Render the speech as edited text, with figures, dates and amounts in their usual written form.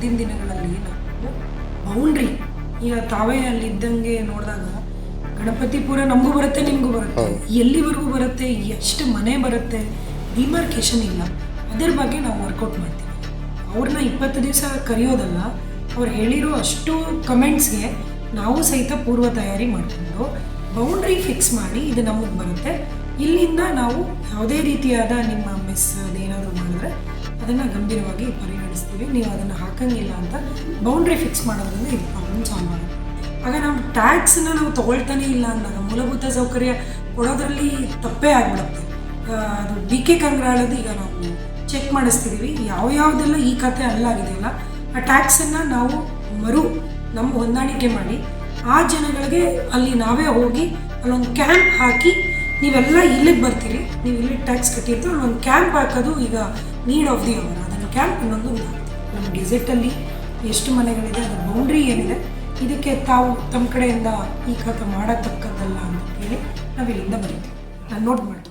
ಮುಂದಿನ ದಿನಗಳಲ್ಲಿ ನಾವು ಬೌಂಡ್ರಿ, ಈಗ ತಾವೇ ಅಲ್ಲಿ ಇದ್ದಂಗೆ ನೋಡಿದಾಗ ಗಣಪತಿಪುರ ನಮಗೂ ಬರುತ್ತೆ, ನಿಮಗೂ ಬರುತ್ತೆ, ಎಲ್ಲಿವರೆಗೂ ಬರುತ್ತೆ, ಎಷ್ಟು ಮನೆ ಬರುತ್ತೆ, ಡಿಮಾರ್ಕೇಶನ್ ಇಲ್ಲ. ಅದರ ಬಗ್ಗೆ ನಾವು ವರ್ಕೌಟ್ ಮಾಡ್ತೀವಿ. ಅವ್ರನ್ನ 20 ದಿವಸ ಕರೆಯೋದಲ್ಲ, ಅವ್ರು ಹೇಳಿರೋ ಅಷ್ಟು ಕಮೆಂಟ್ಸ್ಗೆ ನಾವು ಸಹಿತ ಪೂರ್ವ ತಯಾರಿ ಮಾಡಿಕೊಂಡು ಬೌಂಡ್ರಿ ಫಿಕ್ಸ್ ಮಾಡಿ ಇದು ನಮಗೆ ಬರುತ್ತೆ, ಇಲ್ಲಿಂದ ನಾವು ಯಾವುದೇ ರೀತಿಯಾದ ನಿಮ್ಮ ಮಿಸ್ ಅದೇನಾದರೂ ಮಾಡಿದ್ರೆ ಅದನ್ನು ಗಂಭೀರವಾಗಿ ಪರಿಗಣಿಸ್ತೀವಿ, ನೀವು ಅದನ್ನು ಹಾಕಂಗಿಲ್ಲ ಅಂತ ಬೌಂಡ್ರಿ ಫಿಕ್ಸ್ ಮಾಡೋದ್ರಿಂದ ಇದು ಪ್ರಾಬ್ಲಮ್ ಸಾಲ್ವ್ ಆಗುತ್ತೆ. ಆಗ ನಾವು ಟ್ಯಾಕ್ಸನ್ನ ನಾವು ತೊಗೊಳ್ತಾನೆ ಇಲ್ಲ ಅಂದಾಗ ಮೂಲಭೂತ ಸೌಕರ್ಯ ಕೊಡೋದ್ರಲ್ಲಿ ತಪ್ಪೇ ಆಗಿಬಿಡುತ್ತೆ. ಅದು ಡಿ ಕೆ ಕಂಗ್ರಾಳದ್ದು ಈಗ ನಾವು ಚೆಕ್ ಮಾಡಿಸ್ತಿದ್ದೀವಿ, ಯಾವುದೆಲ್ಲ ಈ ಕತೆ ಅಲ್ಲಾಗಿದೆಯಲ್ಲ ಆ ಟ್ಯಾಕ್ಸನ್ನು ನಾವು ನಮ್ಮ ಹೊಂದಾಣಿಕೆ ಮಾಡಿ ಆ ಜನಗಳಿಗೆ ಅಲ್ಲಿ ನಾವೇ ಹೋಗಿ ಅಲ್ಲೊಂದು ಕ್ಯಾಂಪ್ ಹಾಕಿ ನೀವೆಲ್ಲ ಇಲ್ಲಿಗೆ ಬರ್ತೀರಿ, ನೀವು ಇಲ್ಲಿ ಟ್ಯಾಕ್ಸ್ ಕಟ್ಟಿರ್ತೀವಿ, ಅಲ್ಲೊಂದು ಕ್ಯಾಂಪ್ ಹಾಕೋದು ಈಗ ನೀಡ್ ಆಫ್ ದಿ ಅವರ್. ಅದನ್ನು ಕ್ಯಾಂಪ್ ಇನ್ನೊಂದು ನಮ್ಮ ಗೆಜೆಟಲ್ಲಿ ಎಷ್ಟು ಮನೆಗಳಿದೆ, ಅದರ ಬೌಂಡ್ರಿ ಏನಿದೆ, ಇದಕ್ಕೆ ತಾವು ತಮ್ಮ ಕಡೆಯಿಂದ ಈ ಖಾತೆ ಮಾಡತಕ್ಕದ್ದಲ್ಲ ಅಂತ ಹೇಳಿ ನಾವು ಇಲ್ಲಿಂದ ಬರೀತೀವಿ. ನಾನು ನೋಟ್ ಮಾಡ್ತೀನಿ.